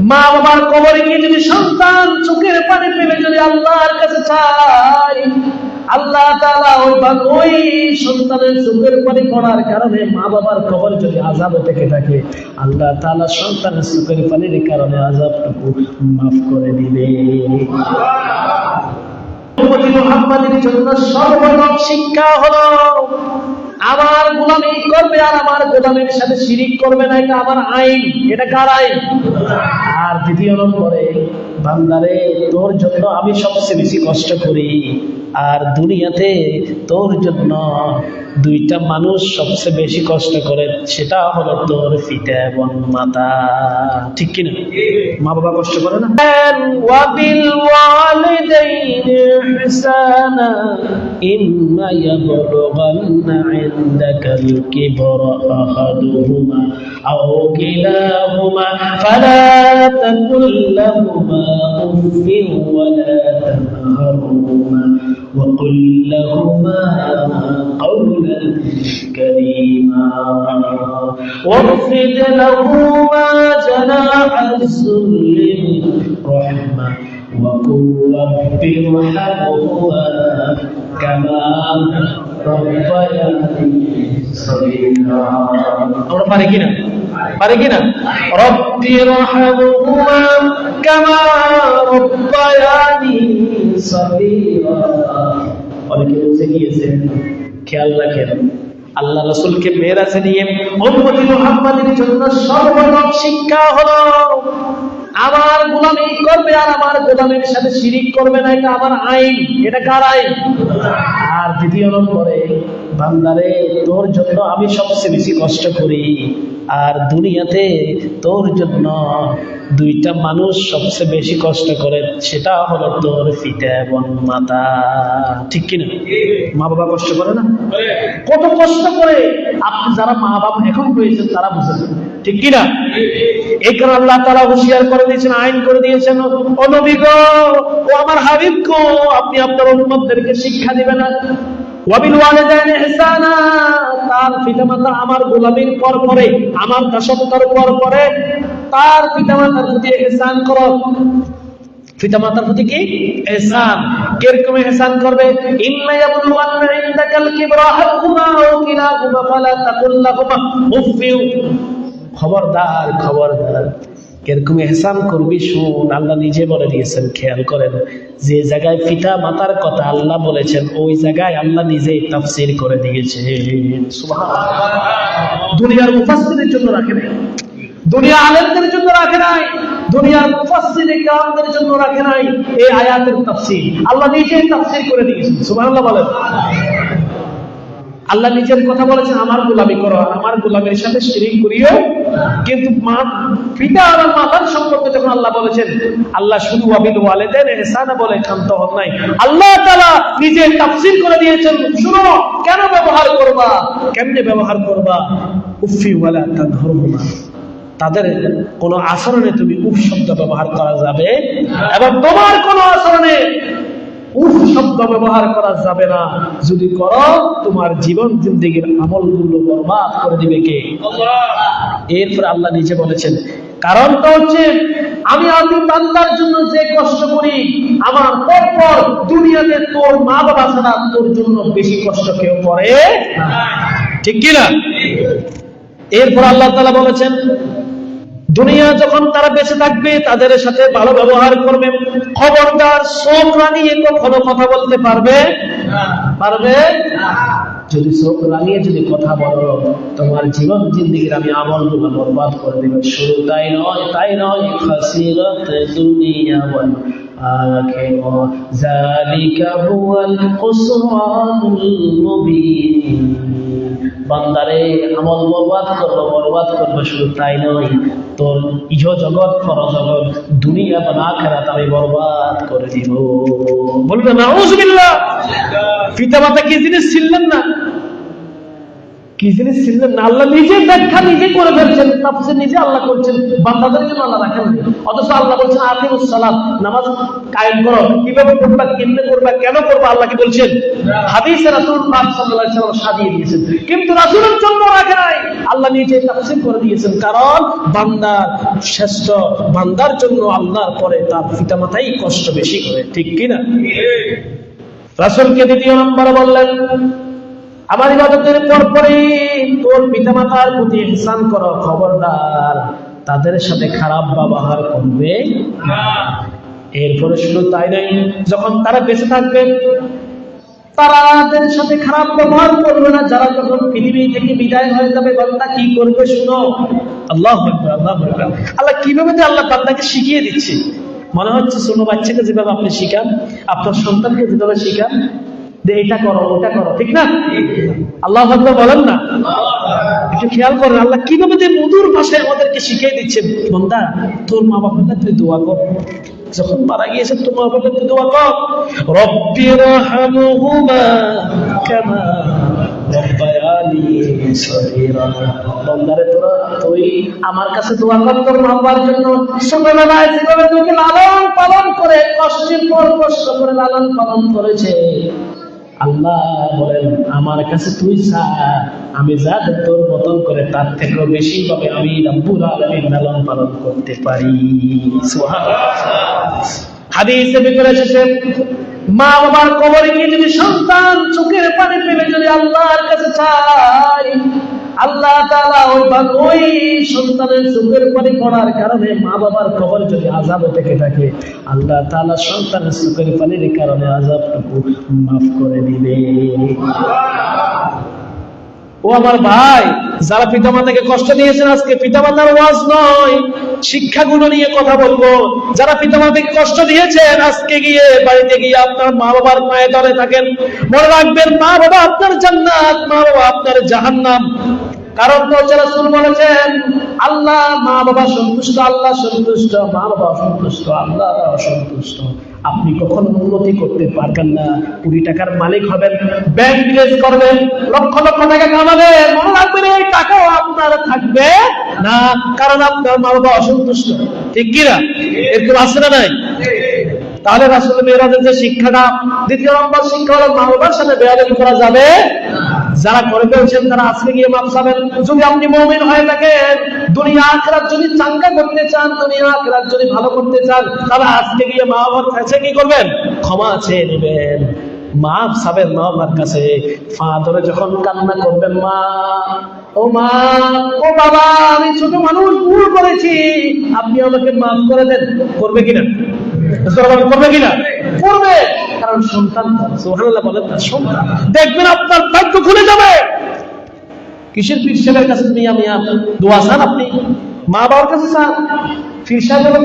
মা বাবার কবরে গিয়ে যদি সন্তান চোখের পানি ফেলে যদি আল্লাহর কাছে চায়, আল্লাহ তাআলা ওই সন্তানের চোখের পানি পড়ার কারণে মা বাবার কবরে যদি আযাবে থেকে থাকে, আল্লাহ তাআলা সন্তানের চোখের পানির কারণে আযাবটুকু মাফ করে দিবে। উম্মতি মুহাম্মাদের জন্য সর্বপ্রথম শিক্ষা হলো আমার গোলামি করবে আর আমার গোলামের সাথে শিরিক করবে না, এটা আমার আইন। এটা কার আইন? আর দ্বিতীয় নম্বরে, বান্দারে তোর জন্য আমি সবচেয়ে বেশি কষ্ট করি, আর দুনিয়াতে তোর জন্য দুইটা মানুষ সবচেয়ে বেশি কষ্ট করে, সেটা হলো তোর পিতা এবং মাতা। ঠিক কিনা? মা বাবা কষ্ট করে না? ওয়া বিল ওয়ালিদাইনি ইহসানা ইম্মা ইয়াবলুগান্না ইনদাকাল কিবরা আহাদুহুমা আও কিলাহুমা ফালা তাকুল লাহুমা উফিন ওয়া লা তানহারহুমা ওয়া কুল লাহুমা قولا كريما واخفض لهما جناح الذل رحمة وقل رب ارحمهما كما ربياني صغيرا। আমরা পারি কিনা? রব্বি রহমহুমা কামা রব্বায়ানি সগীরা। অনেকে বুঝে গিয়েছেন, খেয়াল রাখেন, আল্লাহ রাসূলকে মেরাজে নিয়ে উম্মতি মুহাম্মাদের জন্য সর্বপ্রথম শিক্ষা হলো আমার গোলামি করবে আর আমার গোলামের সাথে শিরিক করবে না, এটা আমার আইন। এটা কার আইন? আর দ্বিতীয় নম্বরে, বান্দারে তোর জন্য আমি সবচেয়ে বেশি কষ্ট করি, আর দুনিয়াতে তোর জন্য দুইটা মানুষ সবচেয়ে বেশি কষ্ট করে, সেটা হলো তোর পিতা এবং মাতা। ঠিক কিনা? মা বাবা কষ্ট করে না? কত কষ্ট করে। আপনি যারা মা বাবা এখন হয়েছেন তারা বুঝেন, ঠিক কিনা? এই কারণে আল্লাহ তাআলা হুঁশিয়ার করে দিয়েছেন, আইন করে দিয়েছেন, ও নবী গো, ও আমার হাবিব গো, আপনি আপনার উম্মতদেরকে শিক্ষা দিবেন না। ওয়াবিল ওয়ালিদাইনি ইহসানা, তার পিতামাতা আমার গোলামির পর পরে, আমার দাসত্বের পর পরে তার পিতামাতার প্রতি ইহসান করো। পিতামাতার প্রতি কি ইহসান? কিরকম ইহসান করবে? ইম্মা ইয়াবলুগান্না ইনদাকাল কিবরা আহাদুহুমা আও কিলাহুমা ফালা তাকুল লাহুমা উফিন। খবরদার, কিরকম ইহসান করবি শুন, আল্লাহ নিজে বলে দিয়েছেন। খেয়াল করেন, যে জায়গায় পিতা মাতার কথা আল্লাহ বলেছেন, ওই জায়গায় আল্লাহ নিজে তাফসীর করে দিয়েছে। সুবহানাল্লাহ। দুনিয়ার মুফাসসিরের জন্য রাখে নাই, দুনিয়া আলেমদের জন্য রাখে নাই, দুনিয়ার মুফাসসিরে কিরামদের জন্য রাখে নাই। এই আয়াতের তাফসীর আল্লাহ নিজে তাফসীর করে দিয়েছেন। সুবহানাল্লাহ বলেন। আল্লাহ নিজের কথা বলেছেন, আমার গোলামি করো আর আমার গোলামের সাথে শিরিক করিও। কিন্তু পিতা আর মাতার সম্পর্কে যখন আল্লাহ বলেছেন, আল্লাহ শুধু ওয়াবিল ওয়ালিদাইনি ইহসানা বলে ক্ষান্ত হন নাই, আল্লাহ তাআলা নিজে তাফসীর করে দিয়েছেন। শুনো, কেন ব্যবহার করবা, কেমনে ব্যবহার করবা। উফি ওয়ালা তানহারহুমা, তাদের কোন আচরণে তুমি উফ শব্দ ব্যবহার করা যাবে, এবং তোমার কোন আচরণে উফ শব্দ ব্যবহার করা যাবে না। যদি করো, তোমার জীবন জিন্দেগির আমলগুলো বরবাদ করে দিবে কে? আল্লাহ। এরপর আল্লাহ নিজে বলেছেন, কারণটা হচ্ছে আমি বান্দার জন্য যে কষ্ট করি, আমার পরপর দুনিয়াতে তোর মা বাবা ছাড়া তোর জন্য বেশি কষ্ট কেউ করে না। ঠিক কিনা? এরপর আল্লাহ তাআলা বলেছেন, দুনিয়া যখন তারা বেঁচে থাকবে তাদের সাথে ভালো ব্যবহার করবে। খবরদার চোখ রাঙিয়ে কখনো কথা বলতে পারবে না। যদি চোখ রাঙিয়ে যদি কথা বলো, তোমার জীবন জিন্দেগির আমি আমলগুলো বরবাদ করে দেব। শুধু তাই নয়, খাসিরাত দুনিয়া ওয়াল আখিরা যালিকা হুয়াল খুসরানুল মুবিন। বান্দারে, আমল বরবাদ করবে। শুধু তাই নয়, তোর ইহ জগৎ পর জগৎ দুনিয়া বা আখিরাত আমি বরবাদ করে দিব। বলবেন নাউযুবিল্লাহ। পিতা মাতা কি জিনিস ছিলেন না? কি জিনিস ছিলেন না, আল্লাহ নিজে ব্যাখ্যা নিজে করে ফেলছেন, তাফসীর নিজে আল্লাহ করছেন, বান্দাদের জন্য আল্লাহ রাখেন না। অথচ আল্লাহ বলছেন আকিমুস সালাত, নামাজ কায়েম করো। কিভাবে করবা, কেমনে করবা, কেন করবা, আল্লাহ কি বলছেন? হাদিসে রাসূল পাক সাল্লাল্লাহু আলাইহি ওয়াসাল্লাম সাজিয়ে দিয়েছেন, কিন্তু রাসূলের জন্য রাখে নাই, আল্লাহ নিজে তাফসীর করে দিয়েছেন। কারণ বান্দার শ্রেষ্ঠ, বান্দার জন্য আল্লাহর পরে তার পিতামাতাই কষ্ট বেশি করে, ঠিক কি না? রাসূলকে দ্বিতীয় নম্বরে বললেন, আমার ইবাদতের পরপরই তোর পিতামাতার প্রতি ইহসান করো, খবরদার তাদের সাথে খারাপ ব্যবহার করবে না। এরপরে শুধু তাই নাই, যখন তারা বেঁচে থাকবে তাদের সাথে খারাপ ব্যবহার করবে না। যারা যখন পৃথিবী থেকে বিদায় হয়ে যাবে, বান্দা কি করবে শুনো। আল্লাহু আকবার, আল্লাহু আকবার। আল্লাহ কিভাবে আল্লাহ বান্দাকে শিখিয়ে দিচ্ছে। মনে হচ্ছে ছোট বাচ্চাকে যেভাবে আপনি শিখান, আপনার সন্তানকে যেভাবে শিখান, এটা করো ওটা করো, ঠিক না? আল্লাহু আকবার বলেন না? একটু খেয়াল করেন আল্লাহ কিভাবে মধুর ভাষায় আমাদেরকে শিখিয়ে দিচ্ছেন। বান্দা তোর মা বাবার তুই দোয়া কর, যখন মারা গিয়েছে তোর মা বাবার তুই দোয়া কর, রব্বিরহামহুমা কামা রব্বায়ানি সগীরা। বান্দারে তুই আমার কাছে দোয়া কর তোর মা বাবার জন্য, ছোটবেলায় যেভাবে তোকে লালন পালন করে, কষ্টের পর কষ্ট করে লালন পালন করেছে, আল্লাহ বলেন আমার কাছে তুই চা, আমি যা তোর মতন করে তার থেকেও বেশি ভাবে আমি রব্বুল আলামিন লালন পালন করতে পারি। সুবহানাল্লাহ। হাদিসে ভিতরে এসেছে, মা বাবার কবরে গিয়ে যদি সন্তান চোখের পানি ফেলে যদি আল্লাহর কাছে চায়, আল্লাহ তাআলা ওই সন্তানের চোখের পানি পড়ার কারণে মা বাবার কবর যদি আযাব থেকে থাকে, আল্লাহ তাআলা সন্তানের চোখের পানির কারণে আযাবটুকু মাফ করে দিবে। ও আমার ভাই, যারা পিতামাতাকে কষ্ট দিয়েছেন, আজকে পিতামাতার ওয়াজ নয়, শিক্ষাগুলো নিয়ে কথা বলবো। যারা পিতামাতাকে কষ্ট দিয়েছেন, আজকে গিয়ে বাড়িতে গিয়ে আপনার মা বাবার পায়ে ধরে থাকেন, মনে রাখবেন মা বাবা আপনার জান্নাত, মা বাবা আপনার জাহান্নাম। কারণ তো রাসূল বলেছেন আল্লাহ মা বাবা সন্তুষ্ট, আল্লাহ সন্তুষ্ট, মা বাবা সন্তুষ্ট, আল্লাহ অসন্তুষ্ট। আপনি কখনো উন্নতি করতে পারবেন না। কোটি টাকার মালিক হবেন, ব্যাংক বিজনেস করবেন, লক্ষ লক্ষ টাকা কামাবেন, মনে রাখবেন এই টাকাও আপনার থাকবে না, কারণ আপনার মা বাবা অসন্তুষ্ট, ঠিক কিনা? এরকম আছে না নাই? তাহলে রাসূল মেরাজের যে শিক্ষাটা, দ্বিতীয় নম্বর শিক্ষা হলো মা বাবার সাথে বেয়াদবি করা যাবে না। যারা করে ফেলছেন তারা আজকে গিয়ে মাফ চাবেন। যদি আপনি মুমিন হয়ে থাকেন, দুনিয়া আখিরাত যদি চাঙ্গা করতে চান, দুনিয়া আখিরাত যদি ভালো করতে চান, তাহলে আজকে গিয়ে মা বাবার কাছে কি করবেন? ক্ষমা চেয়ে নেবেন, মাফ চাবেন মা বাবার কাছে। পা ধরে যখন কান্না করবেন, মা ও মা, ও বাবা, আমি ছোট মানুষ ভুল করেছি, আপনি আমাকে মাফ করে দেন। করবে কিনা? করবে কিনা? করবে, কারণ সন্তান। সুবহানাল্লাহ বলেন না? সন্তান দেখবেন আপনার ভাগ্য খুলে যাবে। কিসের পীর সাহেবের কাছে তুমি আমি দোয়া চান? আপনি মা বাবার কাছে চান? পীর সাহেব